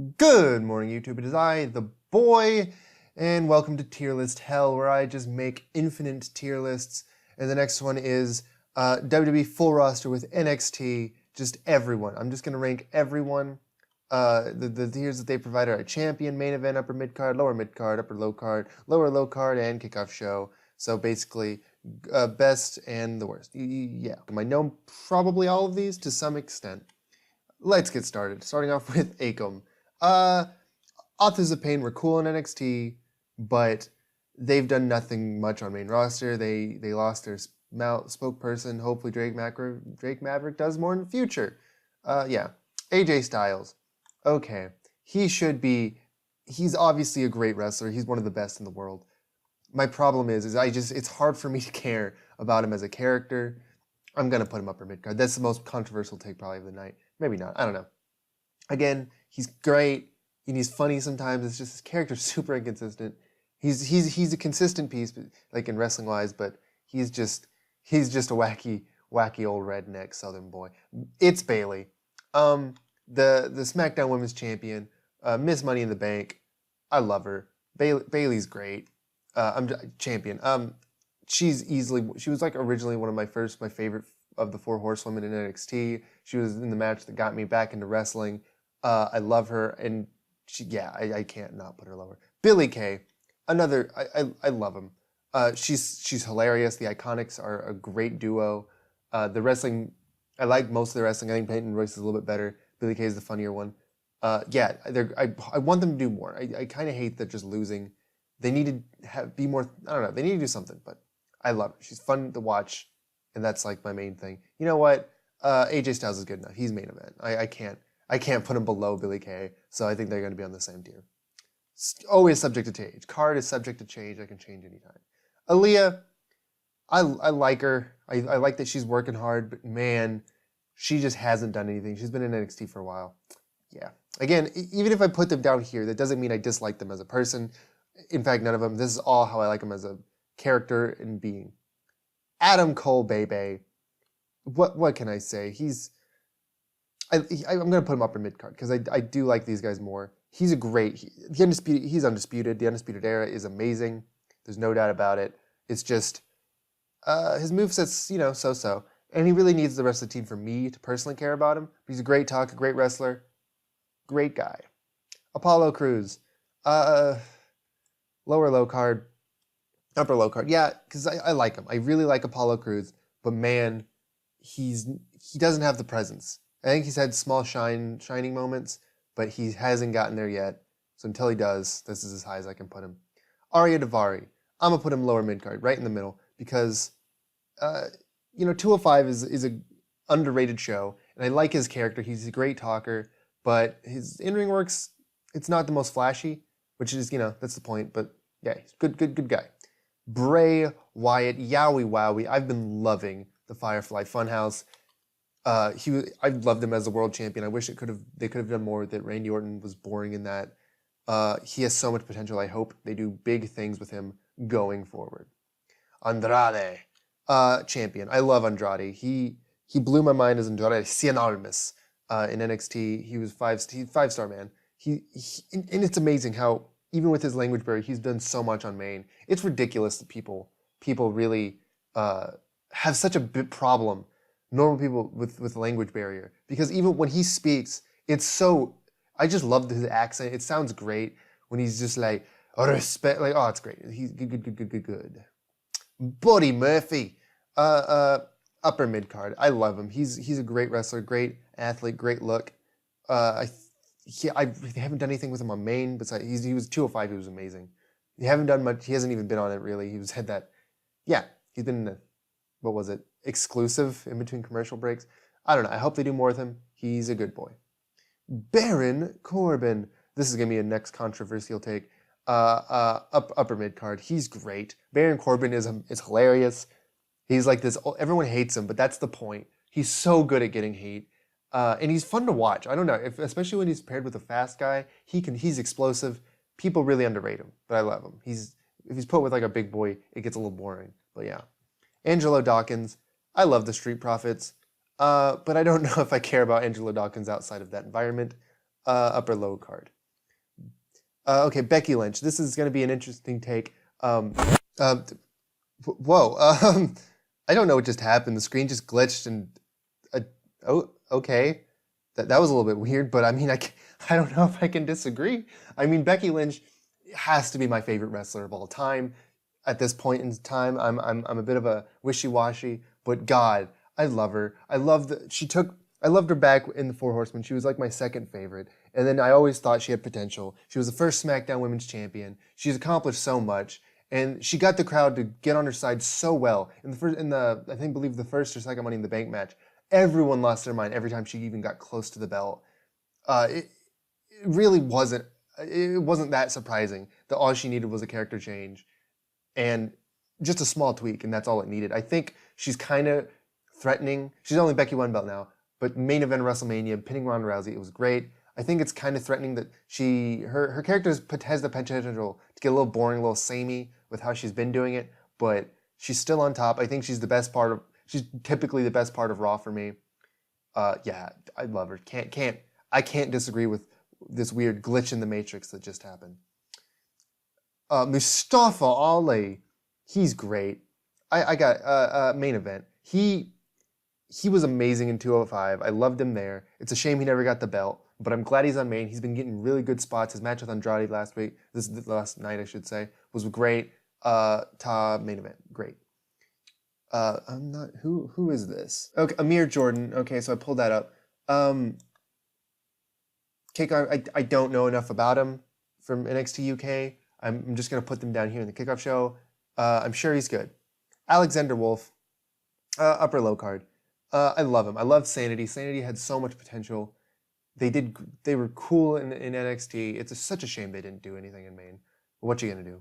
Good morning, YouTube. It is I, the boy, and welcome to Tier List Hell, where I just make infinite tier lists. And the next one is WWE full roster with NXT, just everyone. I'm just going to rank everyone. The tiers that they provide are a champion, main event, upper mid card, lower mid card, upper low card, lower low card, and kickoff show. So basically, best and the worst. Yeah, I know probably all of these to some extent. Let's get started. Starting off with Akam. Authors of Pain were cool in NXT, but they've done nothing much on main roster. They lost their spokesperson. Hopefully Drake Maverick does more in the future. Yeah. AJ Styles. Okay. He's obviously a great wrestler. He's one of the best in the world. My problem is it's hard for me to care about him as a character. I'm going to put him upper mid card. That's the most controversial take probably of the night. Maybe not. I don't know. Again, he's great and he's funny sometimes. It's just his character's super inconsistent. He's a consistent piece, like in wrestling wise, but he's just a wacky old redneck Southern boy. It's Bayley, the SmackDown Women's Champion, Miss Money in the Bank. I love her. Bayley's great. I'm champion. She was like originally one of my favorite of the four horsewomen in NXT. She was in the match that got me back into wrestling. I love her, and I can't not put her lower. Billie Kay, I love him. She's hilarious. The Iconics are a great duo. The wrestling, I like most of the wrestling. I think Peyton Royce is a little bit better. Billie Kay is the funnier one. I want them to do more. I kind of hate that just losing. They need to be more. I don't know. They need to do something, but I love her. She's fun to watch, and that's like my main thing. You know what? AJ Styles is good enough. He's main event. I can't put him below Billie Kay, so I think they're going to be on the same tier. Always subject to change. Card is subject to change. I can change anytime. Aaliyah, I like her. I like that she's working hard, but man, she just hasn't done anything. She's been in NXT for a while. Yeah. Again, even if I put them down here, that doesn't mean I dislike them as a person. In fact, none of them. This is all how I like them as a character and being. Adam Cole, baby. What can I say? I'm going to put him upper mid card because I do like these guys more. He's he's undisputed. The Undisputed Era is amazing. There's no doubt about it. It's just his moveset's, so-so. And he really needs the rest of the team for me to personally care about him. But he's a great talker, great wrestler, great guy. Apollo Crews. Lower low card, upper low card. Yeah, because I like him. I really like Apollo Crews. But man, he doesn't have the presence. I think he's had small shining moments, but he hasn't gotten there yet. So until he does, this is as high as I can put him. Arya Davari. I'm going to put him lower mid-card, right in the middle, because, 205 is a underrated show, and I like his character. He's a great talker, but his in-ring works, it's not the most flashy, which is, that's the point, but yeah, he's good guy. Bray Wyatt, Yowie Wowie. I've been loving the Firefly Funhouse. I loved him as a world champion. I wish they could have done more with it. Randy Orton was boring in that. He has so much potential. I hope they do big things with him going forward. Andrade, champion. I love Andrade. He blew my mind as Andrade Cien in NXT. He was five-star man. And it's amazing how even with his language barrier, he's done so much on main. It's ridiculous that people really have such a big problem. Normal people with language barrier, because even when he speaks, I just love his accent. It sounds great when he's just like, respect, like, oh, it's great. He's good. Buddy Murphy, upper mid card. I love him. He's a great wrestler, great athlete, great look. I haven't done anything with him on main, besides he was 205. He was amazing. He haven't done much. He hasn't even been on it really. He's been in the, what was it? Exclusive in between commercial breaks. I don't know. I hope they do more with him. He's a good boy. Baron Corbin. This is gonna be a next controversial take. Upper mid card. He's great. Baron Corbin is hilarious. He's like this. Everyone hates him, but that's the point. He's so good at getting hate, and he's fun to watch. I don't know, especially when he's paired with a fast guy. He's explosive. People really underrate him, but I love him. If he's put with like a big boy, it gets a little boring. But yeah, Angelo Dawkins. I love the Street Profits, but I don't know if I care about Angelo Dawkins outside of that environment. upper low card. Okay, Becky Lynch. This is going to be an interesting take. Whoa. I don't know what just happened. The screen just glitched and oh, okay. That was a little bit weird, but I mean, I don't know if I can disagree. I mean, Becky Lynch has to be my favorite wrestler of all time. At this point in time, I'm a bit of a wishy-washy, but God, I love her. I loved her back in the Four Horsemen. She was like my second favorite. And then I always thought she had potential. She was the first SmackDown Women's Champion. She's accomplished so much. And she got the crowd to get on her side so well. In the I believe the first or second Money in the Bank match, everyone lost their mind every time she even got close to the belt. It really wasn't. It wasn't that surprising that all she needed was a character change, and just a small tweak, and that's all it needed. I think she's kind of threatening. She's only Becky one belt now, but main event WrestleMania, pinning Ronda Rousey, it was great. I think it's kind of threatening that her character has the potential to get a little boring, a little samey with how she's been doing it, but she's still on top. I think she's typically the best part of Raw for me. Yeah, I love her. I can't disagree with this weird glitch in the Matrix that just happened. Mustafa Ali, he's great. I got main event. He was amazing in 205. I loved him there. It's a shame he never got the belt, but I'm glad he's on main. He's been getting really good spots. His match with Andrade last night, I should say, was great. Main event, great. I'm not. Who is this? Okay, Amir Jordan. Okay, so I pulled that up. Kickoff. I don't know enough about him from NXT UK. I'm just gonna put them down here in the kickoff show. I'm sure he's good. Alexander Wolf, upper low card. I love him. I love Sanity. Sanity had so much potential. They were cool in NXT. It's such a shame they didn't do anything in main. But what you gonna do?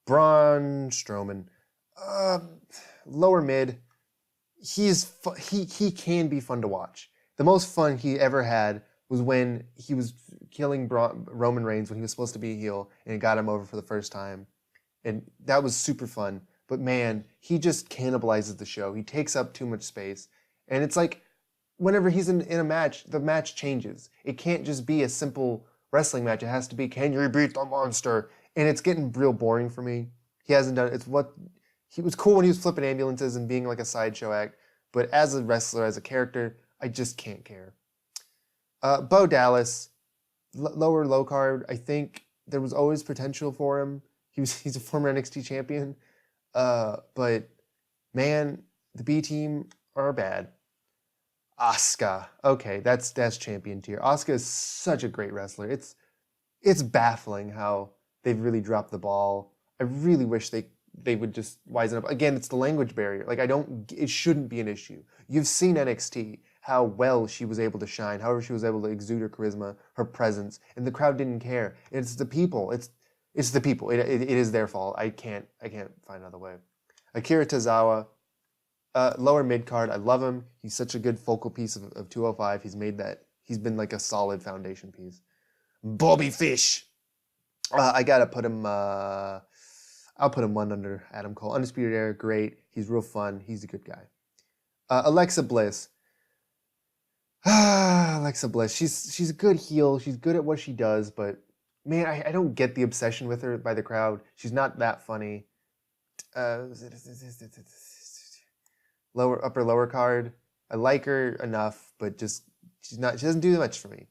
Braun Strowman, lower mid. He can be fun to watch. The most fun he ever had was when he was killing Roman Reigns when he was supposed to be a heel, and it got him over for the first time, and that was super fun. But man, he just cannibalizes the show. He takes up too much space, and it's like whenever he's in a match, the match changes. It can't just be a simple wrestling match. It has to be, can you beat the monster? And it's getting real boring for me. He hasn't done it. He was cool when he was flipping ambulances and being like a sideshow act, but as a wrestler, as a character, I just can't care. Bo Dallas, lower low card. I think there was always potential for him. He's a former NXT champion, but man, the B team are bad. Asuka, okay, that's champion tier. Asuka is such a great wrestler. It's baffling how they've really dropped the ball. I really wish they would just wisen up. Again, it's the language barrier. It shouldn't be an issue. You've seen NXT, how well she was able to shine, however she was able to exude her charisma, her presence, and the crowd didn't care. It's the people. It's the people. It is their fault. I can't find another way. Akira Tozawa, lower mid card. I love him. He's such a good focal piece of 205. He's been like a solid foundation piece. Bobby Fish. I gotta put him. I'll put him one under Adam Cole. Undisputed Era, great. He's real fun. He's a good guy. Alexa Bliss. Alexa Bliss. She's a good heel. She's good at what she does, but man, I don't get the obsession with her by the crowd. She's not that funny. Lower card. I like her enough, but she doesn't do much for me.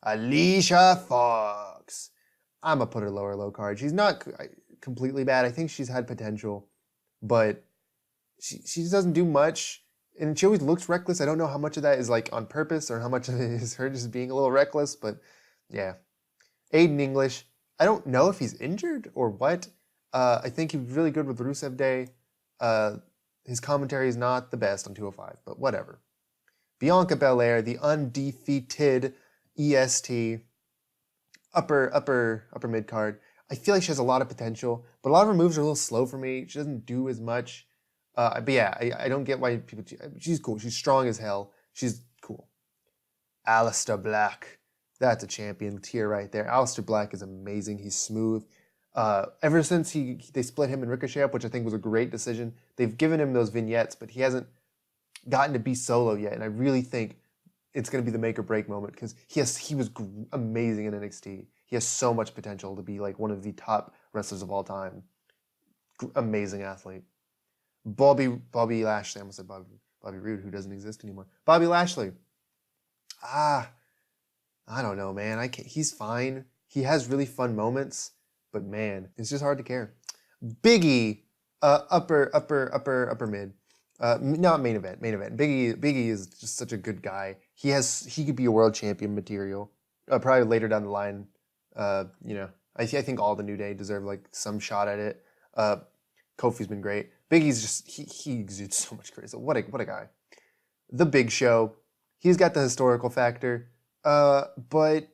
Alicia Fox. I'm gonna put her low card. She's not completely bad. I think she's had potential, but she just doesn't do much, and she always looks reckless. I don't know how much of that is like on purpose or how much of it is her just being a little reckless, but yeah. Aiden English. I don't know if he's injured or what. I think he's really good with Rusev Day. His commentary is not the best on 205, but whatever. Bianca Belair, the undefeated EST, upper mid card. I feel like she has a lot of potential, but a lot of her moves are a little slow for me. She doesn't do as much. But yeah, I don't get why people. She's cool. She's strong as hell. She's cool. Aleister Black. That's a champion tier right there. Aleister Black is amazing. He's smooth. Ever since they split him and Ricochet up, which I think was a great decision, they've given him those vignettes, but he hasn't gotten to be solo yet. And I really think it's going to be the make or break moment because he was amazing in NXT. He has so much potential to be like one of the top wrestlers of all time. Amazing athlete. Bobby Lashley. I almost said Bobby Roode, who doesn't exist anymore. Bobby Lashley. I don't know, man. He's fine. He has really fun moments, but man, it's just hard to care. Big E, upper mid. Not main event. Big E is just such a good guy. He could be a world champion material. Probably later down the line. I think all the New Day deserve like some shot at it. Kofi's been great. Big E's just he exudes so much grace. What a guy. The Big Show. He's got the historical factor. But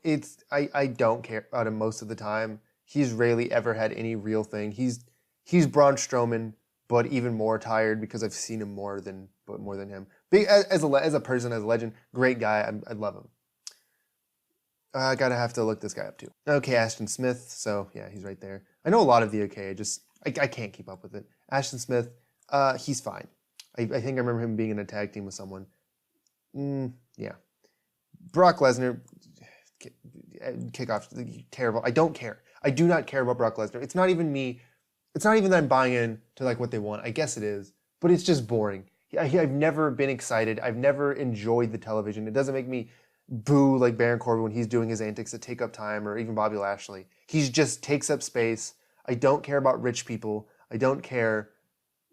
I don't care about him most of the time. He's rarely ever had any real thing. He's Braun Strowman, but even more tired because I've seen him more than him. Big as a person, as a legend, great guy. I love him. I gotta have to look this guy up too. Okay, Ashton Smith. So yeah, he's right there. I know a lot of the OK. I can't keep up with it. Ashton Smith, he's fine. I think I remember him being in a tag team with someone. Yeah. Brock Lesnar, kickoff, terrible. I don't care. I do not care about Brock Lesnar. It's not even me. It's not even that I'm buying in to like what they want. I guess it is, but it's just boring. I've never been excited. I've never enjoyed the television. It doesn't make me boo like Baron Corbin when he's doing his antics that take up time, or even Bobby Lashley. He just takes up space. I don't care about rich people. I don't care.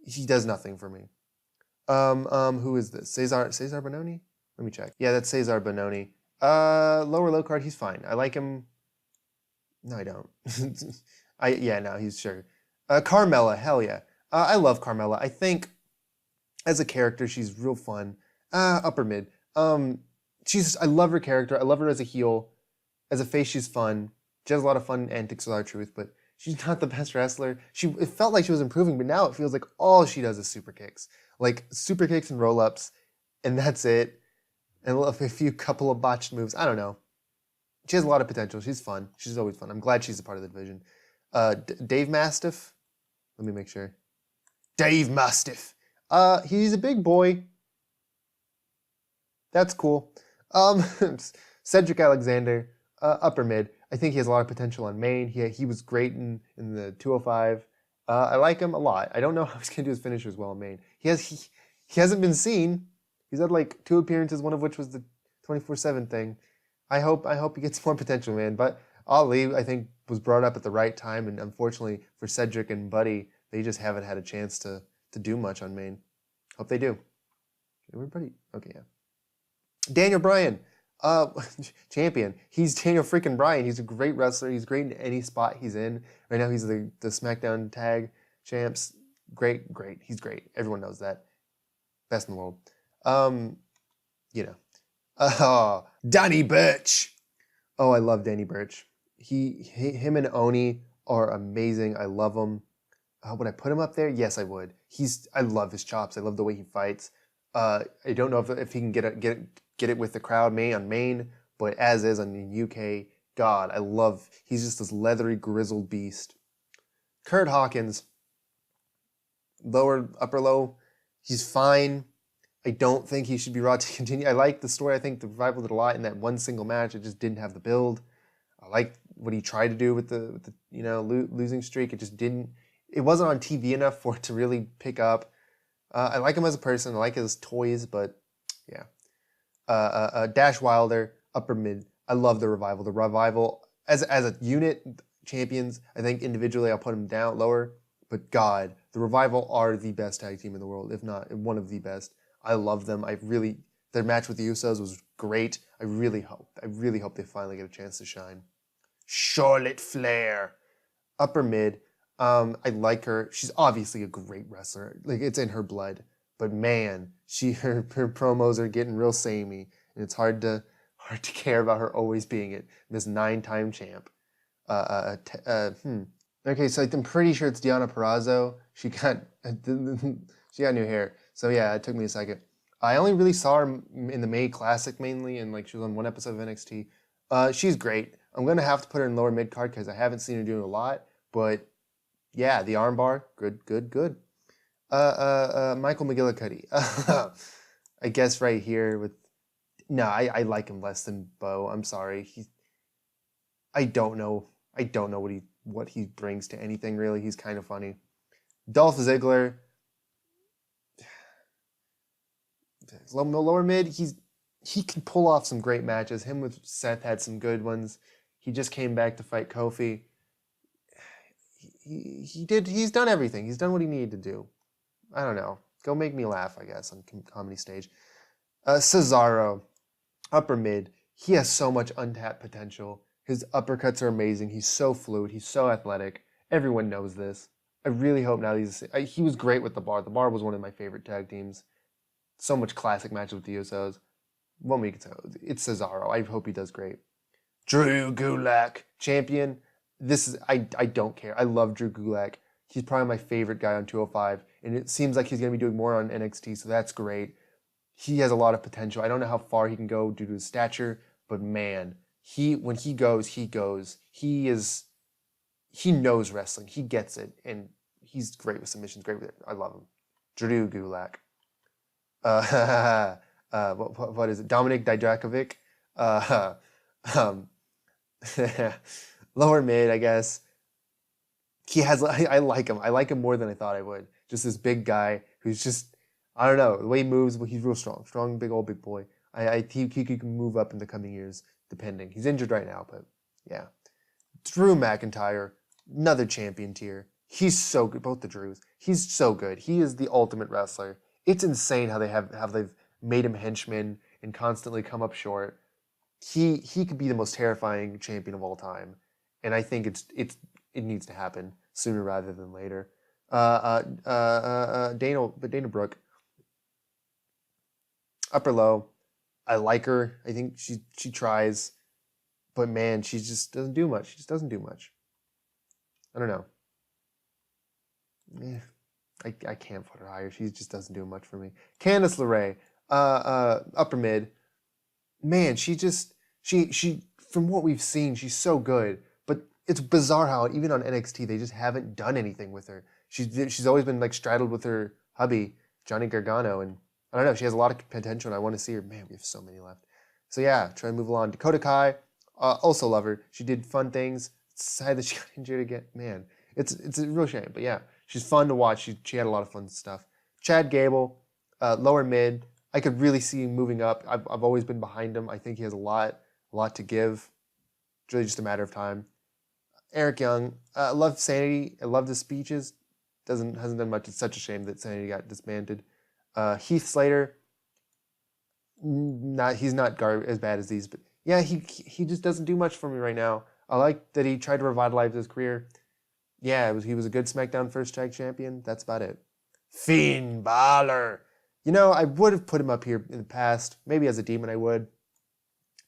He does nothing for me. Who is this? Cesar Bononi? Let me check. Yeah, that's Cesar Bononi. Lower low card, he's fine. I like him. No, I don't. No, he's sure. Carmella, hell yeah. I love Carmella. I think as a character, she's real fun. Upper mid. I love her character. I love her as a heel. As a face, she's fun. She has a lot of fun antics with R-Truth, but she's not the best wrestler. It felt like she was improving, but now it feels like all she does is super kicks. Like super kicks and roll-ups, and that's it. And a couple of botched moves. I don't know. She has a lot of potential. She's fun. She's always fun. I'm glad she's a part of the division. Dave Mastiff. Let me make sure. Dave Mastiff. He's a big boy. That's cool. Cedric Alexander. Upper mid. I think he has a lot of potential on main. He was great in the 205. I like him a lot. I don't know how he's going to do his finishers well in main. He hasn't been seen. He's had like 2 appearances, one of which was the 24/7 thing. I hope he gets more potential, man. But Ali, I think, was brought up at the right time, and unfortunately for Cedric and Buddy, they just haven't had a chance to do much on main. Hope they do. Everybody, okay, yeah. Daniel Bryan, champion. He's Daniel freaking Bryan. He's a great wrestler. He's great in any spot he's in. Right now, he's the SmackDown Tag Champs. Great. He's great. Everyone knows that. Best in the world. Danny Burch. Oh, I love Danny Burch. Him and Oni are amazing. I love him. Would I put him up there? Yes, I would. I love his chops. I love the way he fights. I don't know if he can get it with the crowd on main, but as is on the UK, God, he's just this leathery, grizzled beast. Kurt Hawkins, upper low, he's fine. I don't think he should be Raw to continue. I like the story. I think the Revival did a lot in that one single match. It just didn't have the build. I like what he tried to do with the losing streak. It just didn't. It wasn't on TV enough for it to really pick up. I like him as a person. I like his toys, but yeah. Dash Wilder, upper mid. I love the Revival. The Revival as a unit, champions. I think individually I'll put them down lower. But God, the Revival are the best tag team in the world, if not one of the best. I love them. Their match with the Usos was great. I really hope they finally get a chance to shine. Charlotte Flair, upper mid. I like her. She's obviously a great wrestler. Like, it's in her blood. But man, her promos are getting real samey, and it's hard to care about her always being this 9-time champ. Okay, so I'm pretty sure it's Deonna Purrazzo. She got new hair. So yeah, it took me a second. I only really saw her in the May Classic mainly, and like she was on one episode of NXT. She's great. I'm gonna have to put her in lower mid card because I haven't seen her doing a lot. But yeah, the armbar, good. Michael McGillicuddy. I guess right here with No, I like him less than Bo. I'm sorry. I don't know. I don't know what he brings to anything really. He's kind of funny. Dolph Ziggler, lower mid. He can pull off some great matches. Him with Seth had some good ones. He just came back to fight Kofi. He's done everything. He's done what he needed to do. I don't know. Go make me laugh, I guess, on comedy stage. Cesaro, upper mid. He has so much untapped potential. His uppercuts are amazing. He's so fluid. He's so athletic. Everyone knows this. I really hope now he was great with the Bar. The Bar was one of my favorite tag teams. So much classic matches with the Usos. 1 week, it's Cesaro. I hope he does great. Drew Gulak, champion. I don't care. I love Drew Gulak. He's probably my favorite guy on 205, and it seems like he's going to be doing more on NXT, so that's great. He has a lot of potential. I don't know how far he can go due to his stature, but man, when he goes, he goes. He knows wrestling. He gets it, and he's great with submissions. Great with it. I love him. Drew Gulak. What is it? Dominic Dijakovic. Lower mid, I guess. I like him. I like him more than I thought I would. Just this big guy who's just, I don't know, the way he moves, he's real strong. Strong, big boy. He can move up in the coming years, depending. He's injured right now, but yeah. Drew McIntyre, another champion tier. He's so good. Both the Drews. He's so good. He is the ultimate wrestler. It's insane how they've made him henchman and constantly come up short. He could be the most terrifying champion of all time, and I think it needs to happen sooner rather than later. Dana Brooke, upper low. I like her. I think she tries, but man, she just doesn't do much. She just doesn't do much. I don't know. I can't put her higher. She just doesn't do much for me. Candice LeRae, upper mid. Man, she from what we've seen, she's so good. But it's bizarre how even on NXT they just haven't done anything with her. She's always been like straddled with her hubby Johnny Gargano, and I don't know. She has a lot of potential, and I want to see her. Man, we have so many left. So yeah, try to move along. Dakota Kai, also love her. She did fun things. It's sad that she got injured again. Man, it's a real shame. But yeah, she's fun to watch. She had a lot of fun stuff. Chad Gable, lower mid. I could really see him moving up. I've always been behind him. I think he has a lot to give. It's really just a matter of time. Eric Young, I love Sanity. I love the speeches. Hasn't done much. It's such a shame that Sanity got disbanded. Heath Slater, he's not as bad as these, but yeah, he just doesn't do much for me right now. I like that he tried to revitalize his career. Yeah, he was a good SmackDown First Tag Champion. That's about it. Finn Balor. You know, I would have put him up here in the past. Maybe as a demon I would.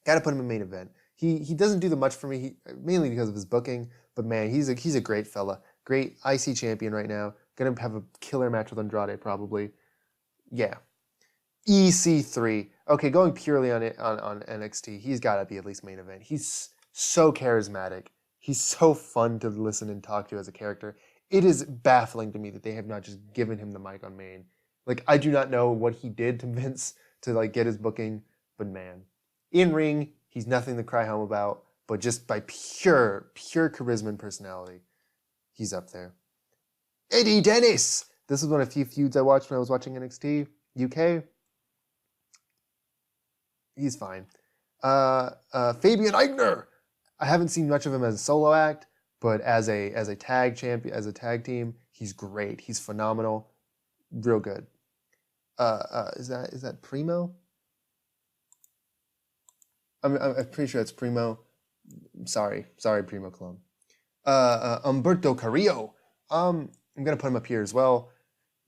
Got to put him in main event. He doesn't do the much for me, mainly because of his booking. But man, he's a great fella. Great IC champion right now. Gonna have a killer match with Andrade probably. Yeah. EC3. Okay, going purely on NXT, he's got to be at least main event. He's so charismatic. He's so fun to listen and talk to as a character. It is baffling to me that they have not just given him the mic on main. Like, I do not know what he did to Vince to like get his booking, but man, in ring, he's nothing to cry home about. But just by pure charisma and personality, he's up there. Eddie Dennis. This was one of the few feuds I watched when I was watching NXT UK. He's fine. Fabian Aichner. I haven't seen much of him as a solo act, but as a tag champion, as a tag team, he's great. He's phenomenal. Real good. Is that Primo? I'm pretty sure it's Primo. Sorry, Primo clone. Umberto Carrillo. I'm gonna put him up here as well.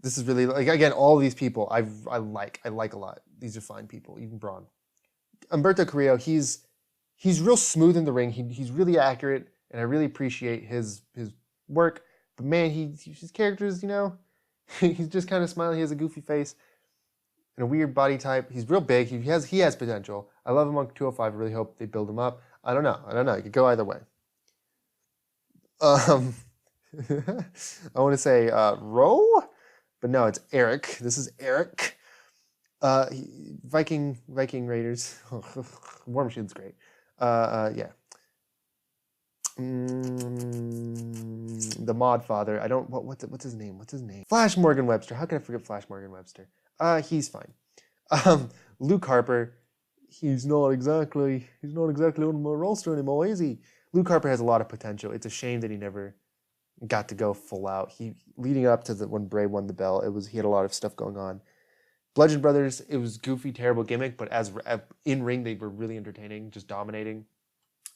This is really, like, again, all these people I like a lot. These are fine people, even Braun. Umberto Carrillo, he's real smooth in the ring. He's really accurate, and I really appreciate his work. But man, his characters, you know, he's just kind of smiling. He has a goofy face and a weird body type. He's real big. He has potential. I love him on 205. I really hope they build him up. I don't know. It could go either way. I want to say Ro, but no, it's Eric. This is Eric. Viking Raiders. War Machine's great. Yeah. The Mod Father. I don't. What's his name? What's his name? Flash Morgan Webster. How can I forget Flash Morgan Webster? He's fine. Luke Harper. He's not exactly on my roster anymore, is he? Luke Harper has a lot of potential. It's a shame that he never got to go full out. He leading up to when Bray won the belt, he had a lot of stuff going on. Bludgeon Brothers, it was goofy, terrible gimmick, but as in ring they were really entertaining, just dominating.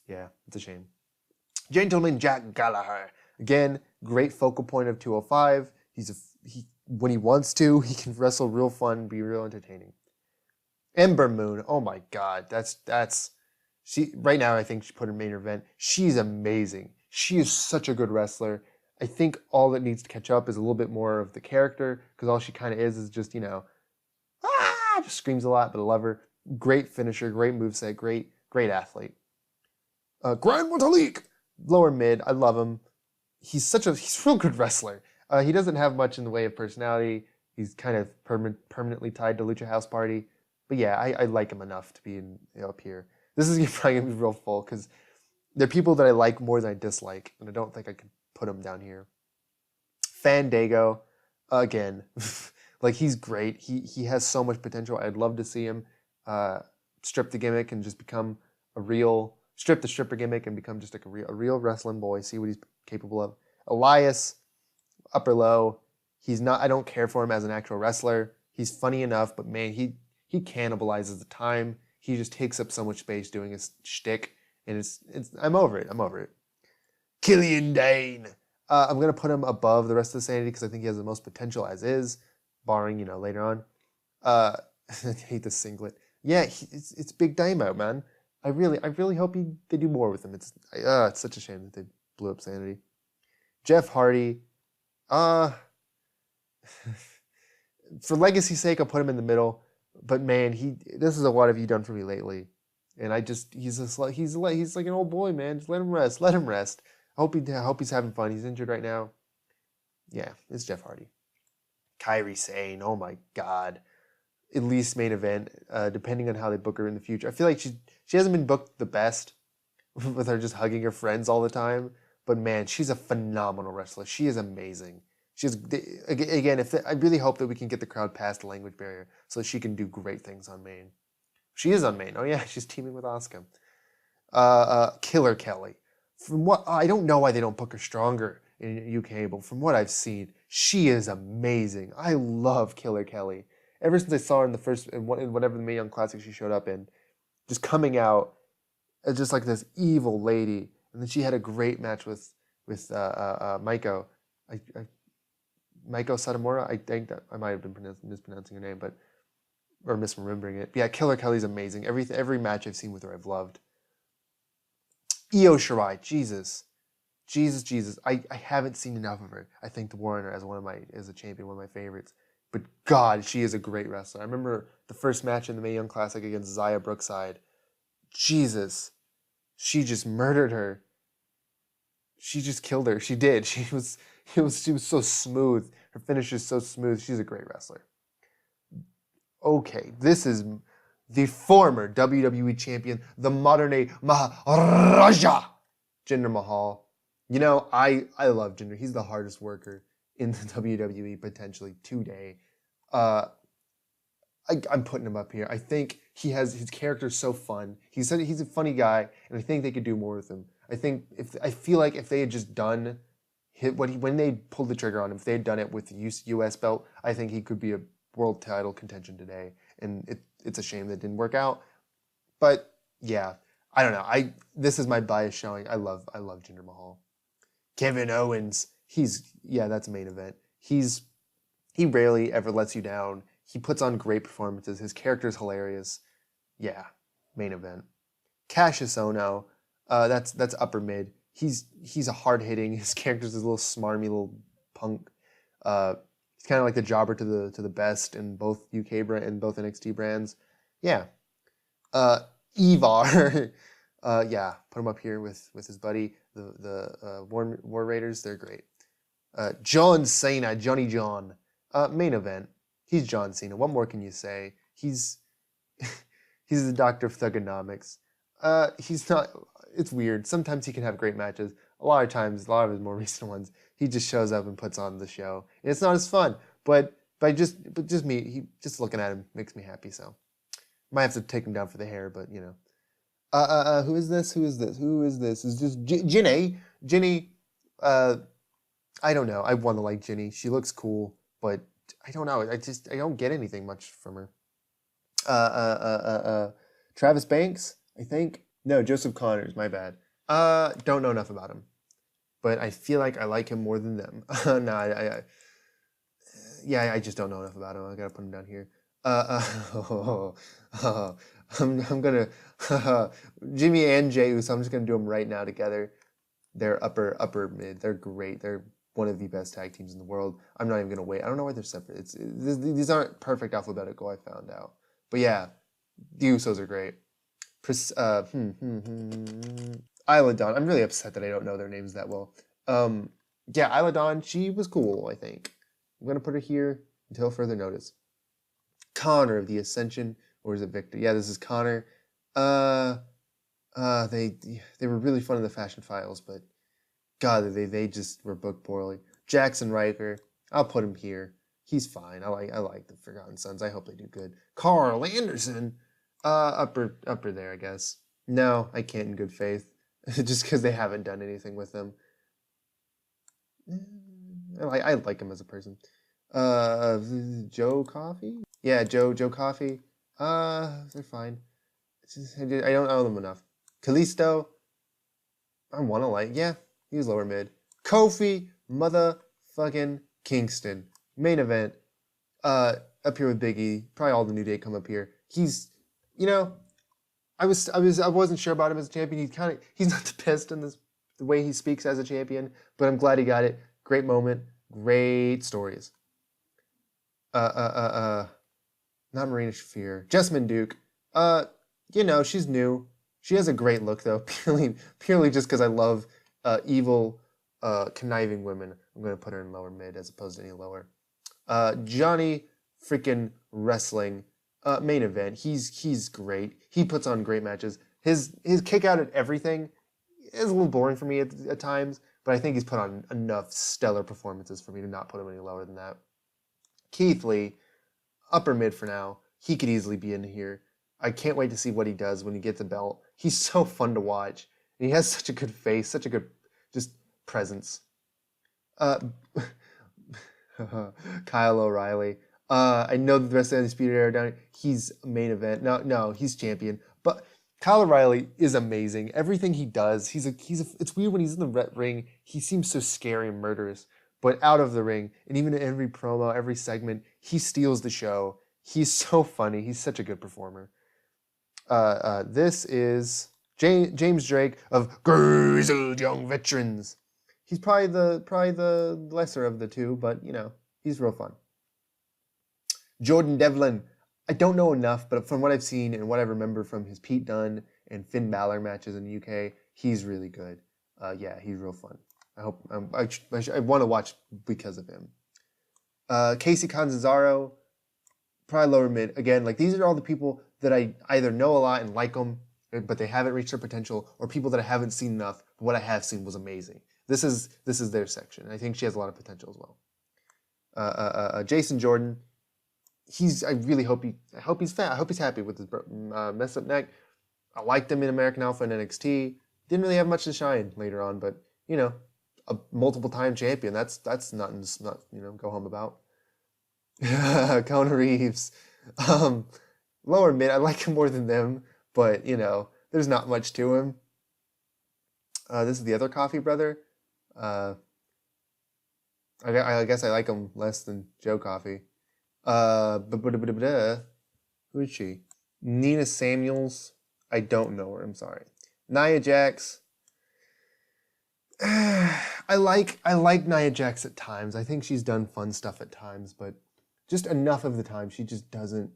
Yeah, it's a shame. Gentleman Jack Gallagher, again, great focal point of 205. When he wants to, he can wrestle real fun, be real entertaining. Ember Moon, oh my God, that's she right now. I think she put her main event. She's amazing. She is such a good wrestler. I think all that needs to catch up is a little bit more of the character, because all she kind of is just, just screams a lot, but I love her. Great finisher, great moveset, great athlete. Grand Metalik, lower mid. I love him. He's a real good wrestler. He doesn't have much in the way of personality. He's kind of permanently tied to Lucha House Party. But yeah, I like him enough to be up here. This is probably going to be real full, because there are people that I like more than I dislike, and I don't think I could put him down here. Fandango, again, like he's great. He has so much potential. I'd love to see him strip the gimmick and just become strip the stripper gimmick and become just like a real wrestling boy, see what he's capable of. Elias, upper low, I don't care for him as an actual wrestler. He's funny enough, but man, he cannibalizes the time. He just takes up so much space doing his shtick, and I'm over it. Killian Dane. I'm gonna put him above the rest of the Sanity because I think he has the most potential as is, barring later on. I hate the singlet. Yeah, it's Big Damo, man. I really hope they do more with him. It's such a shame that they blew up Sanity. Jeff Hardy. For legacy's sake, I'll put him in the middle. But man, this is a what have you done for me lately? And he's like an old boy, man. Just let him rest. I hope he's having fun. He's injured right now. Yeah, it's Jeff Hardy. Kairi Sane, oh my God. At least main event, depending on how they book her in the future. I feel like she hasn't been booked the best with her just hugging her friends all the time. But man, she's a phenomenal wrestler. She is amazing. Again, I really hope that we can get the crowd past the language barrier so that she can do great things on main. She is on main. Oh yeah, she's teaming with Asuka. Killer Kelly. From what I don't know why they don't book her stronger in UK, but from what I've seen, she is amazing. I love Killer Kelly. Ever since I saw her in whatever the Mae Young Classic she showed up in, just coming out as just like this evil lady, and then she had a great match with Maiko. Maiko Satomura, I think that I might have been mispronouncing her name, or misremembering it. But yeah, Killer Kelly's amazing. Every match I've seen with her, I've loved. Io Shirai, Jesus. I haven't seen enough of her. I think the Warrior as a champion, one of my favorites. But God, she is a great wrestler. I remember the first match in the Mae Young Classic against Xia Brookside. Jesus, she just murdered her. She just killed her. She did. She was so smooth. Her finish is so smooth. She's a great wrestler. Okay, this is the former WWE champion, the modern day Maharaja, Jinder Mahal. I love Jinder. He's the hardest worker in the WWE potentially today. I'm putting him up here. I think his character's so fun. He's a funny guy, and I think they could do more with him. I feel like if they had just done when they pulled the trigger on him, if they had done it with the US belt, I think he could be a world title contention today. And it's a shame that it didn't work out. But yeah, I don't know. This is my bias showing. I love Jinder Mahal. Kevin Owens, that's a main event. He rarely ever lets you down. He puts on great performances. His character's hilarious. Yeah, main event. Cassius Ohno, that's upper mid. He's a hard hitting. His character's this little smarmy little punk. He's kind of like the jobber to the best in both UK and both NXT brands. Yeah. Ivar. Yeah, put him up here with his buddy, the War Raiders. They're great. John Cena, Johnny John. Main event. He's John Cena. What more can you say? He's he's the doctor of thugonomics. He's not. It's weird. Sometimes he can have great matches. A lot of times, a lot of his more recent ones, he just shows up and puts on the show, and it's not as fun. But just me, just looking at him makes me happy. So might have to take him down for the hair, but you know. Who is this? Who is this? Who is this? Is just Ginny? Ginny. I don't know. I want to like Ginny. She looks cool, but I don't know. I don't get anything much from her. Travis Banks, I think. No, Joseph Connors. My bad. Don't know enough about him, but I feel like I like him more than them. No, yeah, I just don't know enough about him. I gotta put him down here. I'm gonna Jimmy and Jey Uso. I'm just gonna do them right now together. They're upper mid. They're great. They're one of the best tag teams in the world. I'm not even gonna wait. I don't know why they're separate. These aren't perfect alphabetical. I found out, but yeah, the Usos are great. Isla Dawn. I'm really upset that I don't know their names that well. Yeah, Isla Dawn. She was cool. I think I'm gonna put her here until further notice. Connor of the Ascension, or is it Victor? Yeah, this is Connor. They were really fun in the Fashion Files, but God, they just were booked poorly. Jackson Riker, I'll put him here. He's fine. I like the Forgotten Sons. I hope they do good. Carl Anderson, upper there, I guess. No, I can't in good faith, just because they haven't done anything with them. I like him as a person. Joe Coffey? Yeah, Joe Coffey. They're fine. I don't know them enough. Kalisto, I want to like. Yeah, he's lower mid. Kofi motherfucking Kingston. Main event. Up here with Big E. Probably all the New Day come up here. He's, you know, I wasn't sure about him as a champion. He's not the best in the way he speaks as a champion, but I'm glad he got it. Great moment. Great stories. Not Marina Shafir. Jessamine Duke. You know, she's new. She has a great look though, purely just because I love evil, conniving women. I'm gonna put her in lower mid as opposed to any lower. Johnny freaking Wrestling. Main event. He's great. He puts on great matches. His kick out at everything is a little boring for me at times, but I think he's put on enough stellar performances for me to not put him any lower than that. Keith Lee, upper mid for now. He could easily be in here. I can't wait to see what he does when he gets a belt. He's so fun to watch. And he has such a good face, such a good just presence. Kyle O'Reilly. I know the rest of the Undisputed Era down here. He's main event. No, he's champion. But Kyle O'Reilly is amazing. Everything he does, it's weird when he's in the ring, he seems so scary and murderous. But out of the ring, and even in every promo, every segment, he steals the show. He's so funny. He's such a good performer. This is James Drake of Grizzled Young Veterans. He's probably the lesser of the two, but you know, he's real fun. Jordan Devlin. I don't know enough, but from what I've seen and what I remember from his Pete Dunne and Finn Balor matches in the UK, he's really good. Yeah, he's real fun. I hope I want to watch because of him. Casey Canzaro, probably lower mid. Again, like these are all the people that I either know a lot and like them, but they haven't reached their potential, or people that I haven't seen enough, but what I have seen was amazing. This is their section. I think she has a lot of potential as well. Jason Jordan, I really hope he's fat. I hope he's happy with his messed up neck. I liked him in American Alpha and NXT. Didn't really have much to shine later on, but you know, a multiple time champion. That's nothing to not go home about. Kona Reeves, lower mid. I like him more than them, but you know, there's not much to him. This is the other Coffee brother. I guess I like him less than Joe Coffey. Who is she? Nina Samuels. I don't know her. I'm sorry. Nia Jax. I like Nia Jax at times. I think she's done fun stuff at times, but just enough of the time she just doesn't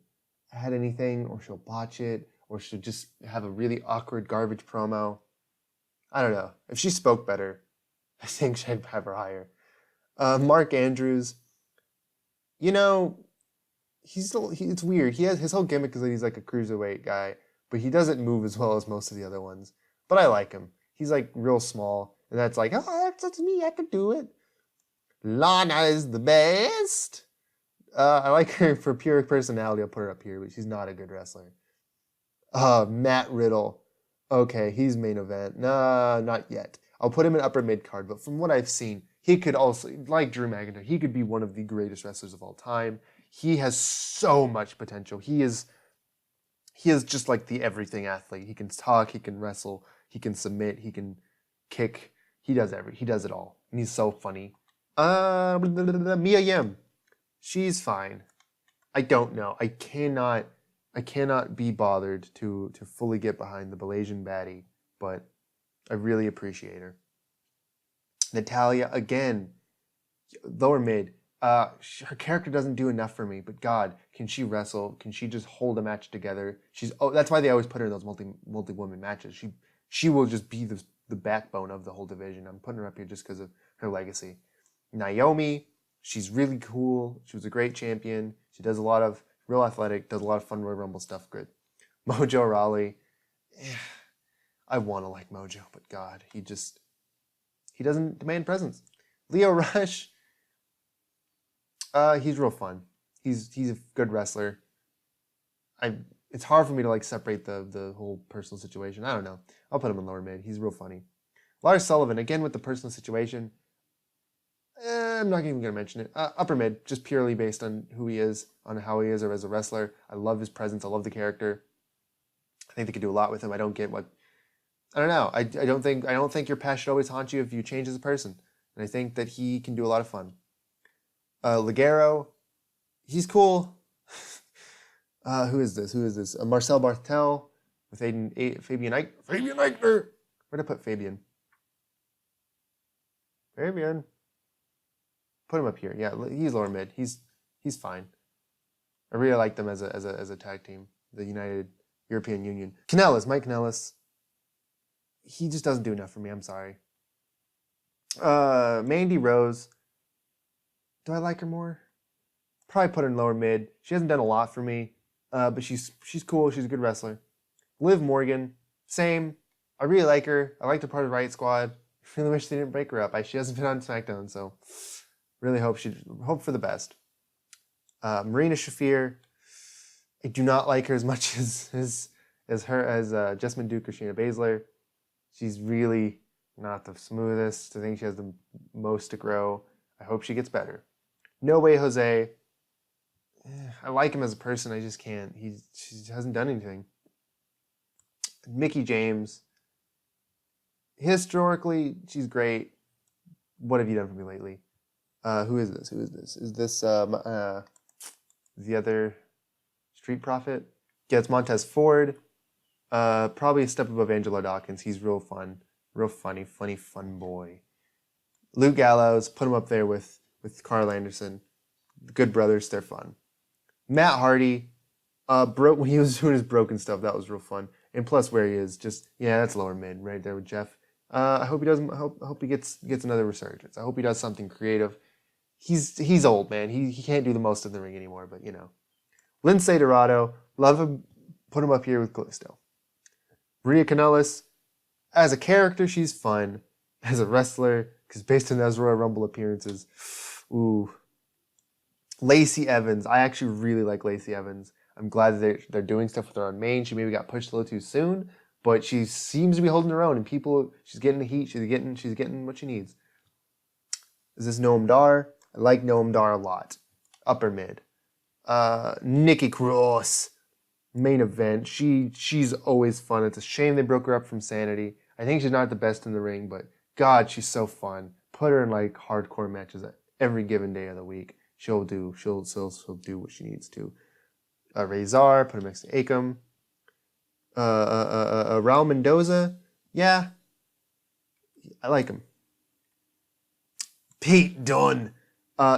add anything, or she'll botch it, or she'll just have a really awkward garbage promo. I don't know. If she spoke better, I think I'd have her higher. Mark Andrews. You know, it's weird. He has his whole gimmick is that he's like a cruiserweight guy, but he doesn't move as well as most of the other ones. But I like him. He's like real small, and that's like, oh, that's me. I could do it. Lana is the best. I like her for pure personality. I'll put her up here, but she's not a good wrestler. Matt Riddle. Okay, he's main event. Nah, not yet. I'll put him in upper mid card, but from what I've seen, he could also, like Drew McIntyre, he could be one of the greatest wrestlers of all time. He has so much potential. He is just like the everything athlete. He can talk, he can wrestle, he can submit, he can kick. He does it all. And he's so funny. Mia Yim. She's fine. I don't know. I cannot be bothered to fully get behind the Malaysian baddie, but I really appreciate her. Natalya, again, lower mid. Her character doesn't do enough for me, but God, can she wrestle? Can she just hold a match together? That's why they always put her in those multi-woman matches. She will just be the backbone of the whole division. I'm putting her up here just because of her legacy. Naomi, she's really cool. She was a great champion. She does a lot of real athletic, does a lot of fun Royal Rumble stuff. Good. Mojo Rawley. I want to like Mojo, but God, he doesn't demand presence. Leo Rush. He's real fun. He's a good wrestler. It's hard for me to like separate the whole personal situation. I don't know. I'll put him in lower mid. He's real funny. Lars Sullivan, again with the personal situation. I'm not even going to mention it. Upper mid, just purely based on who he is, on how he is or as a wrestler. I love his presence. I love the character. I think they could do a lot with him. I don't know. I don't think your past should always haunt you if you change as a person. And I think that he can do a lot of fun. Ligero, he's cool. Who is this? Marcel Barthel with Fabian Eichner. Where'd I put Fabian? Fabian. Put him up here. Yeah, he's lower mid. He's fine. I really like them as a tag team, the United European Union. Mike Kanellis. He just doesn't do enough for me. I'm sorry. Mandy Rose. Do I like her more? Probably put her in lower mid. She hasn't done a lot for me, but she's cool. She's a good wrestler. Liv Morgan, same. I really like her. I like her part of Riot Squad. I really wish they didn't break her up. She hasn't been on SmackDown, so really hope for the best. Marina Shafir, I do not like her as much as Jessamine Duke or Shayna Baszler. She's really not the smoothest. I think she has the most to grow. I hope she gets better. No Way Jose. I like him as a person. I just can't. She hasn't done anything. Mickie James. Historically, she's great. What have you done for me lately? Who is this? Is this the other Street Profit? Yeah, it's Montez Ford. Probably a step above Angelo Dawkins. He's real fun. Real funny, fun boy. Luke Gallows, put him up there with Carl Anderson. The Good Brothers, they're fun. Matt Hardy, when he was doing his broken stuff, that was real fun. And plus where he is, that's lower mid right there with Jeff. I hope he gets another resurgence. I hope he does something creative. He's old, man. He can't do the most in the ring anymore, but Lindsay Dorado, love him. Put him up here with Callisto. Rhea Kanellis, as a character, she's fun. As a wrestler, because based on those Royal Rumble appearances, ooh. Lacey Evans, I actually really like Lacey Evans. I'm glad that they're doing stuff with her on main. She maybe got pushed a little too soon, but she seems to be holding her own, and she's getting the heat. She's getting what she needs. Is this Noam Dar? I like Noam Dar a lot. Upper mid. Nikki Cross, main event. She's always fun. It's a shame they broke her up from Sanity. I think she's not the best in the ring, but God, she's so fun. Put her in like hardcore matches every given day of the week. She'll do what she needs to. Razor, put him next to Akam. Raul Mendoza, yeah, I like him. Pete Dunne,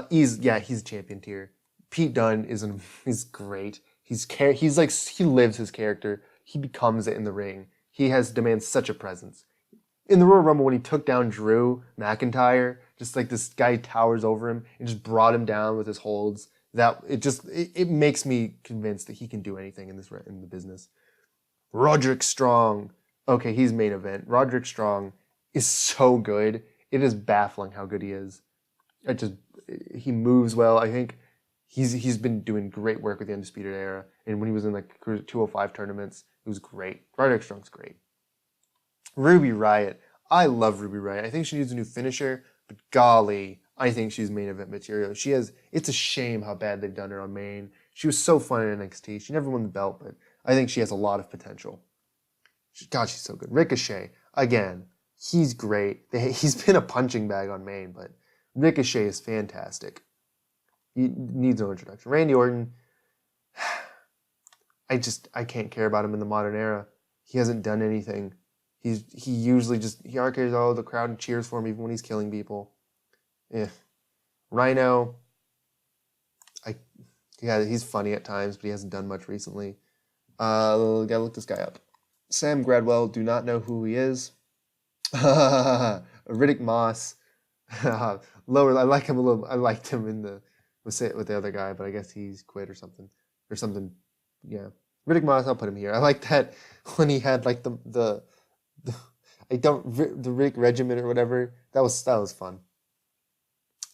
he's a champion tier. Pete Dunne is great. He lives his character. He becomes it in the ring. He demands such a presence. In the Royal Rumble, when he took down Drew McIntyre, just like this guy towers over him and just brought him down with his holds. it makes me convinced that he can do anything in the business. Roderick Strong. Okay, he's main event. Roderick Strong is so good. It is baffling how good he is. He moves well. I think he's been doing great work with the Undisputed Era, and when he was in like 205 tournaments, it was great. Roderick Strong's great. Ruby Riott. I love Ruby Riott. I think she needs a new finisher, but golly, I think she's main event material. It's a shame how bad they've done her on main. She was so fun in NXT. She never won the belt, but I think she has a lot of potential. God, she's so good. Ricochet, again, he's great. He's been a punching bag on main, but Ricochet is fantastic. He needs no introduction. Randy Orton, I can't care about him in the modern era. He hasn't done anything. He usually he arcades all the crowd and cheers for him even when he's killing people. Rhino, he's funny at times, but he hasn't done much recently. Gotta look this guy up. Sam Gradwell, do not know who he is. Riddick Moss, lower. I like him a little. I liked him with the other guy, but I guess he's quit or something. Yeah, Riddick Moss. I'll put him here. I like that when he had like the Riddick Regiment or whatever. That was fun.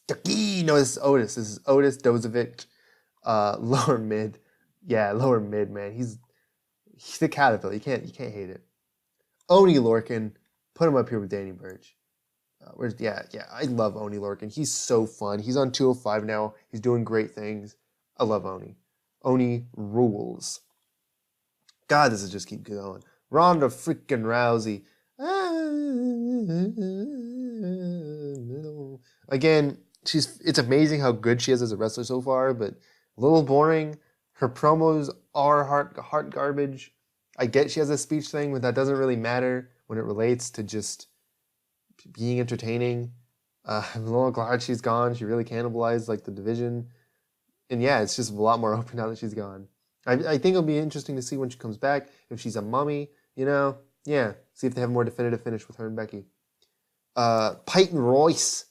No, this is Otis. This is Otis Dozovic. Lower mid. Yeah, lower mid, man. He's the Caterpillar. You can't hate it. Oney Lorcan, put him up here with Danny Burch. I love Oney Lorcan. He's so fun. He's on 205 now. He's doing great things. I love Oney. Oney rules. God, this is just keep going. Ronda freaking Rousey. Again, it's amazing how good she is as a wrestler so far, but a little boring. Her promos are heart garbage. I get she has a speech thing, but that doesn't really matter when it relates to just being entertaining. I'm a little glad she's gone. She really cannibalized like the division. And yeah, it's just a lot more open now that she's gone. I think it'll be interesting to see when she comes back, if she's a mummy, Yeah, see if they have a more definitive finish with her and Becky. Peyton Royce.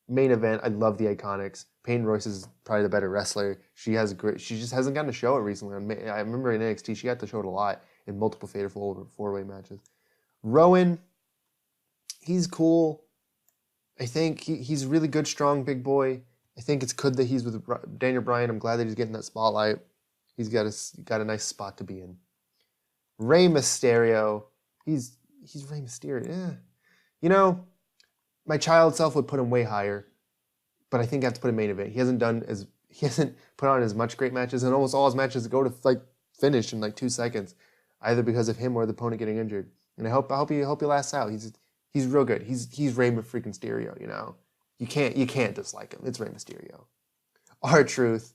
Main event. I love the Iconics. Peyton Royce is probably the better wrestler. She just hasn't gotten to show it recently. I remember in NXT she got to show it a lot in multiple Fatal four-way matches. Rowan, he's cool. I think he's a really good, strong, big boy. I think it's good that he's with Daniel Bryan. I'm glad that he's getting that spotlight. He's got a nice spot to be in. Rey Mysterio, he's Rey Mysterio. Yeah. My child self would put him way higher, but I think I have to put him main event. He hasn't put on as much great matches, and almost all his matches go to like finish in like 2 seconds, either because of him or the opponent getting injured. And I hope he lasts out. He's real good. He's Rey freaking Mysterio. You can't dislike him. It's Rey Mysterio. R-Truth.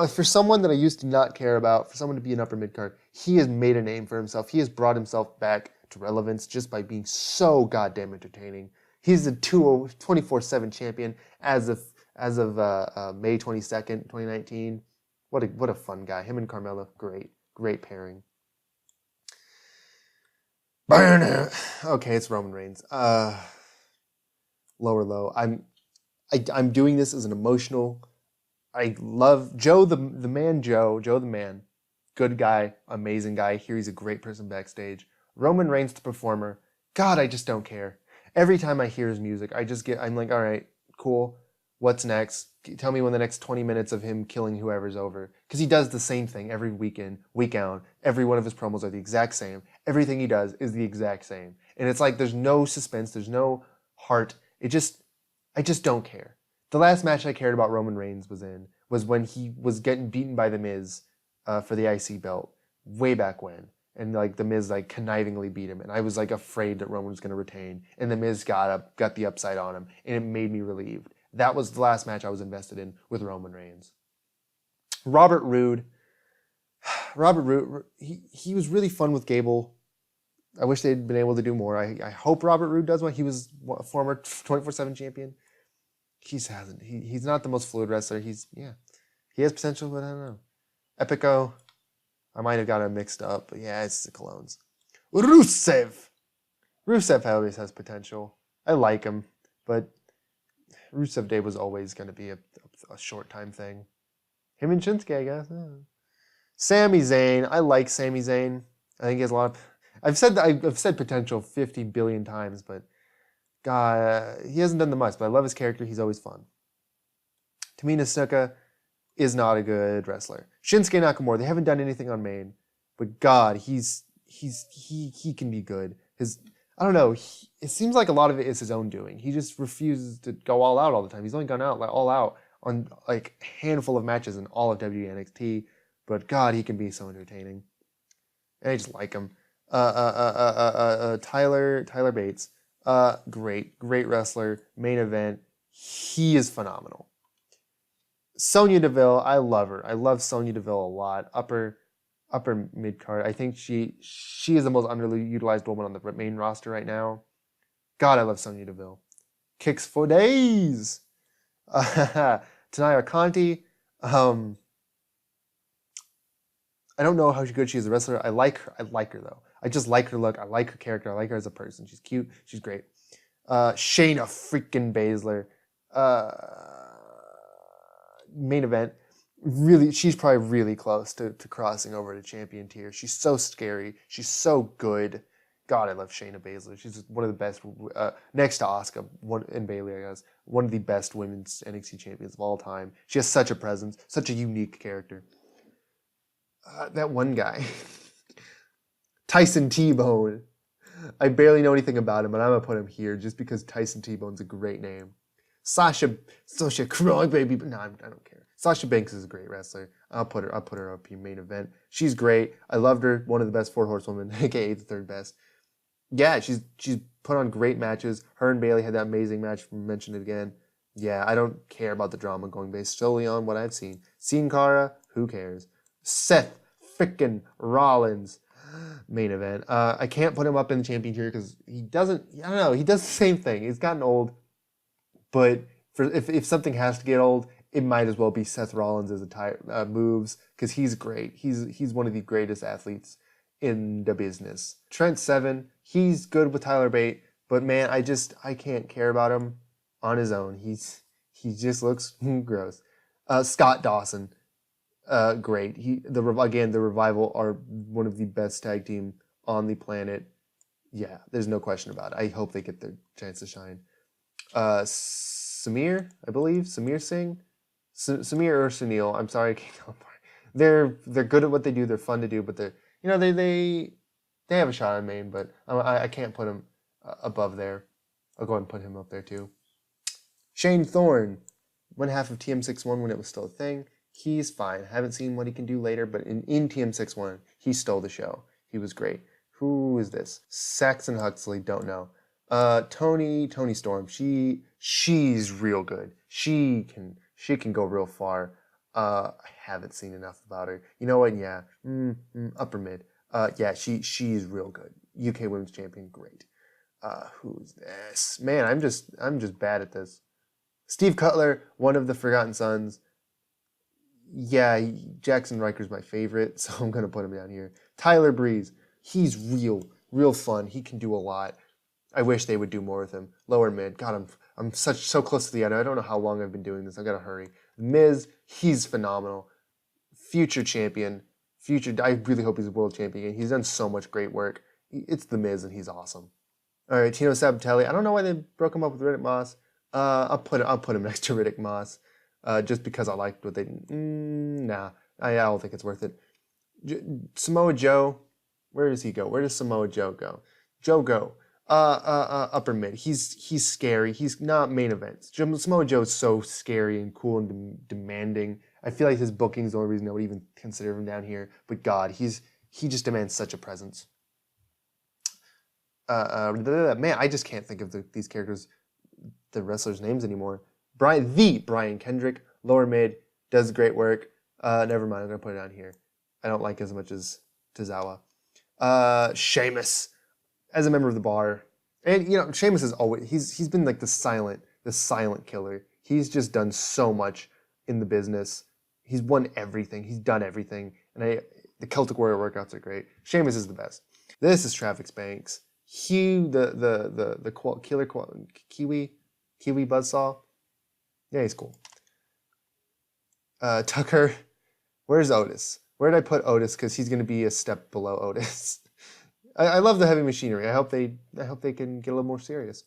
For someone that I used to not care about, for someone to be an upper mid card, he has made a name for himself. He has brought himself back to relevance just by being so goddamn entertaining. He's the 24/7 champion as of May 22nd, 2019. What a fun guy. Him and Carmella, great pairing. Okay, it's Roman Reigns. Lower low. I'm doing this as an emotional. I love Joe the man. Joe the man. Good guy, amazing guy. Here he's a great person backstage. Roman Reigns the performer. God, I just don't care. Every time I hear his music, I'm like, all right, cool. What's next? Tell me when the next 20 minutes of him killing whoever's over. Because he does the same thing every week in, week out. Every one of his promos are the exact same. Everything he does is the exact same. And it's like there's no suspense, there's no heart. I just don't care. The last match I cared about Roman Reigns was when he was getting beaten by The Miz for the IC belt way back when. And like The Miz like connivingly beat him, and I was like afraid that Roman was going to retain. And The Miz got the upside on him, and it made me relieved. That was the last match I was invested in with Roman Reigns. Robert Roode, he was really fun with Gable. I wish they'd been able to do more. I hope Robert Roode does one. He was a former 24/7 champion. He's not the most fluid wrestler. He has potential, but I don't know. Epico. I might have got him mixed up, but yeah, it's the Colognes. Rusev always has potential. I like him, but Rusev Day was always going to be a short time thing. Him and Shinsuke, I guess. Sami Zayn. I like Sami Zayn. I think he has a lot of... I've said potential 50 billion times, but God, he hasn't done the most. But I love his character. He's always fun. Tamina Snuka is not a good wrestler. Shinsuke Nakamura. They haven't done anything on main, but God, he can be good. I don't know. It seems like a lot of it is his own doing. He just refuses to go all out all the time. He's only gone out all out on like a handful of matches in all of WNXT. But God, he can be so entertaining. And I just like him. Tyler Bates. Great wrestler. Main event. He is phenomenal. Sonya Deville, I love her. I love Sonya Deville a lot. Upper mid card. I think she is the most underutilized woman on the main roster right now. God, I love Sonya Deville. Kicks for days. Tanaya Conti. I don't know how good she is as a wrestler. I like her though. I just like her look. I like her character. I like her as a person. She's cute. She's great. Shayna freaking Baszler. Main event. Really, she's probably really close to crossing over to champion tier. She's so scary. She's so good. God, I love Shayna Baszler. She's one of the best, next to Asuka and Bayley, I guess, one of the best women's NXT champions of all time. She has such a presence, such a unique character. That one guy, Tyson T-Bone. I barely know anything about him, but I'm going to put him here just because Tyson T-Bone's a great name. Sasha Crybaby, but no, I don't care. Sasha Banks is a great wrestler. I'll put her up in main event. She's great. I loved her. One of the best 4 horsewomen, aka the 3rd best. Yeah, she's put on great matches. Her and Bayley had that amazing match. Mentioned it again. Yeah, I don't care about the drama going based solely on what I've seen. Sin Cara, who cares? Seth frickin' Rollins, main event. I can't put him up in the champion tier because he doesn't. I don't know. He does the same thing. He's gotten old, but if something has to get old, it might as well be Seth Rollins as a moves because he's great. He's one of the greatest athletes in the business. Trent Seven, he's good with Tyler Bate, but man, I can't care about him on his own. He just looks gross. Scott Dawson, great. The Revival are one of the best tag team on the planet. Yeah, there's no question about it. I hope they get their chance to shine. Samir, I believe, Samir Singh. Samir or Sunil, I'm sorry, I can't tell apart. They're good at what they do. They're fun to do, but they have a shot on main, but I can't put him above there. I'll go ahead and put him up there too. Shane Thorne, one half of TM61 when it was still a thing. He's fine. Haven't seen what he can do later, but in TM61, he stole the show. He was great. Who is this? Saxon Huxley, don't know. Tony Storm. She's real good. She can go real far. I haven't seen enough about her. You know what? Yeah, upper mid. Yeah, she's real good. UK Women's Champion, great. Who's this? Man, I'm just bad at this. Steve Cutler, one of the Forgotten Sons. Yeah, Jackson Riker's my favorite, so I'm gonna put him down here. Tyler Breeze, he's real fun. He can do a lot. I wish they would do more with him. Lower mid. God, I'm so close to the end. I don't know how long I've been doing this. I gotta hurry. Miz, he's phenomenal. Future champion. I really hope he's a world champion. He's done so much great work. It's the Miz, and he's awesome. All right, Tino Sabatelli. I don't know why they broke him up with Riddick Moss. I'll put him next to Riddick Moss, just because I liked what they. Nah, I don't think it's worth it. Samoa Joe. Where does he go? Where does Samoa Joe go? Upper mid. He's scary. He's not main events. Samoa Joe is so scary and cool and demanding. I feel like his booking is the only reason I would even consider him down here. But God, he just demands such a presence. Man, I just can't think of these characters, the wrestlers' names anymore. Brian Kendrick, lower mid, does great work. Never mind, I'm gonna put it down here. I don't like as much as Tozawa. Sheamus, as a member of the Bar, and Sheamus is always he's been like the silent killer. He's just done so much in the business. He's won everything. He's done everything, and the Celtic Warrior workouts are great. Sheamus is the best. This is Travis Banks. Killer Kiwi Buzzsaw. Yeah, he's cool. Tucker, where's Otis? Where did I put Otis? Because he's going to be a step below Otis. I love the heavy machinery. I hope they can get a little more serious.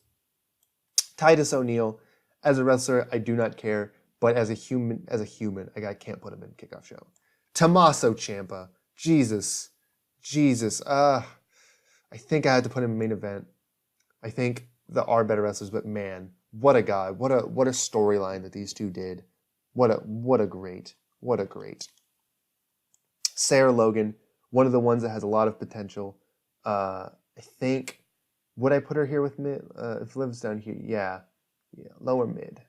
Titus O'Neil, as a wrestler, I do not care, but as a human, I can't put him in kickoff show. Tommaso Ciampa, Jesus. I think I had to put him in main event. I think there are better wrestlers, but man, what a guy! What a storyline that these two did. What a great. Sarah Logan, one of the ones that has a lot of potential. I think, would I put her here with mid? If Liv's down here, yeah, lower mid.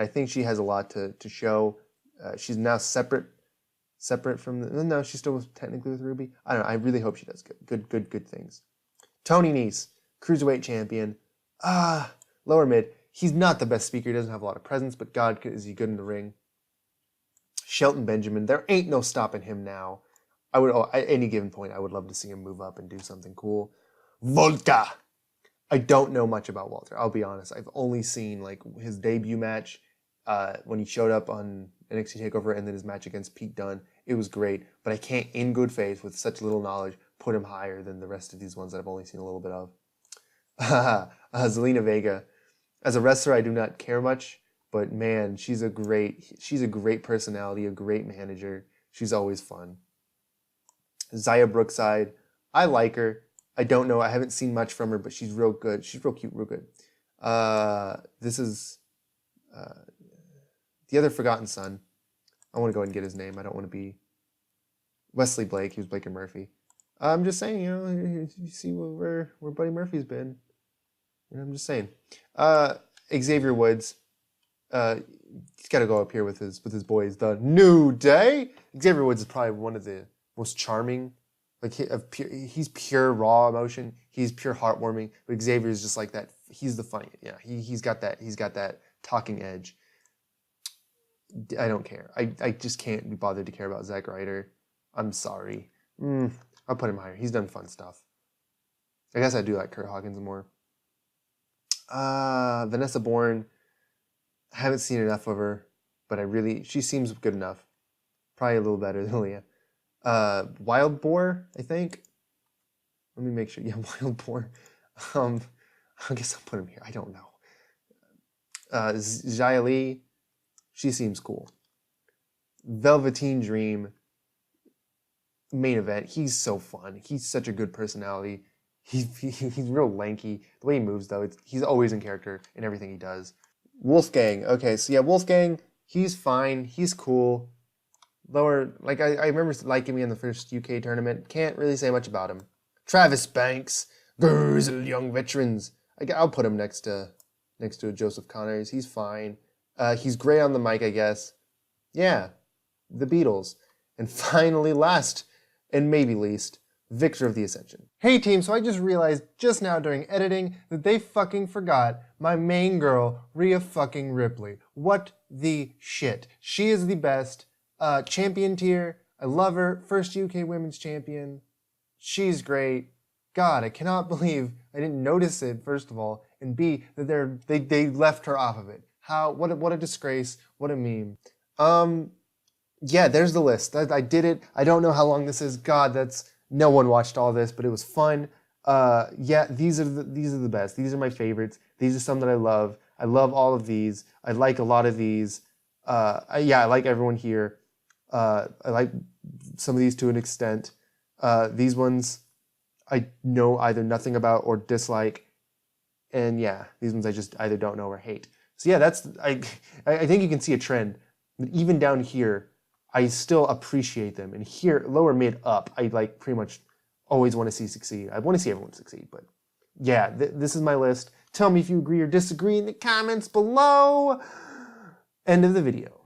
I think she has a lot to show. She's now separate from the. No, she's still technically with Ruby. I don't know. I really hope she does good things. Tony Nese, cruiserweight champion. Lower mid. He's not the best speaker. He doesn't have a lot of presence, but God, is he good in the ring? Shelton Benjamin. There ain't no stopping him now. At any given point, I would love to see him move up and do something cool. Volta. I don't know much about Walter. I'll be honest. I've only seen like his debut match when he showed up on NXT TakeOver, and then his match against Pete Dunne. It was great, but I can't, in good faith, with such little knowledge, put him higher than the rest of these ones that I've only seen a little bit of. Zelina Vega. As a wrestler, I do not care much, but man, she's a great personality, a great manager. She's always fun. Zaya Brookside, I like her. I don't know. I haven't seen much from her, but she's real good. She's real cute, real good. This is the other Forgotten Son. I want to go ahead and get his name. I don't want to be Wesley Blake. He was Blake and Murphy. I'm just saying, you see where Buddy Murphy's been. I'm just saying. Xavier Woods. He's got to go up here with his boys. The New Day. Xavier Woods is probably one of the most charming. Like he's pure raw emotion. He's pure heartwarming. But Xavier is just like that. He's the funny. Yeah, he's got that talking edge. I don't care. I just can't be bothered to care about Zack Ryder. I'm sorry. I'll put him higher. He's done fun stuff. I guess I do like Kurt Hawkins more. Vanessa Bourne. I haven't seen enough of her, but she seems good enough. Probably a little better than Leah. Wild Boar, I think. Let me make sure. Yeah, Wild Boar. I guess I'll put him here. I don't know. Xia Li, she seems cool. Velveteen Dream, main event. He's so fun. He's such a good personality. He's real lanky. The way he moves, though, he's always in character in everything he does. Wolfgang. Okay, so yeah, Wolfgang, he's fine. He's cool. Lower, like I remember liking me in the first UK tournament. Can't really say much about him. Travis Banks, grizzled young veterans. I'll put him next to Joseph Connors. He's fine. He's great on the mic, I guess. Yeah, the Beatles. And finally, last and maybe least, Victor of the Ascension. Hey team, so I just realized just now during editing that they fucking forgot my main girl, Rhea fucking Ripley. What the shit? She is the best. Champion tier. I love her. First UK women's champion. She's great. God, I cannot believe I didn't notice it, first of all, and B, that they left her off of it. What a disgrace. What a meme. Yeah, there's the list. I did it. I don't know how long this is. God, no one watched all this, but it was fun. Yeah, these are the best. These are my favorites. These are some that I love. I love all of these. I like a lot of these. I like everyone here. I like some of these to an extent. These ones I know either nothing about or dislike. And yeah, these ones I just either don't know or hate. So yeah, I think you can see a trend. Even down here, I still appreciate them. And here, lower, mid, up, I like pretty much always want to see succeed. I want to see everyone succeed. But yeah, this is my list. Tell me if you agree or disagree in the comments below. End of the video.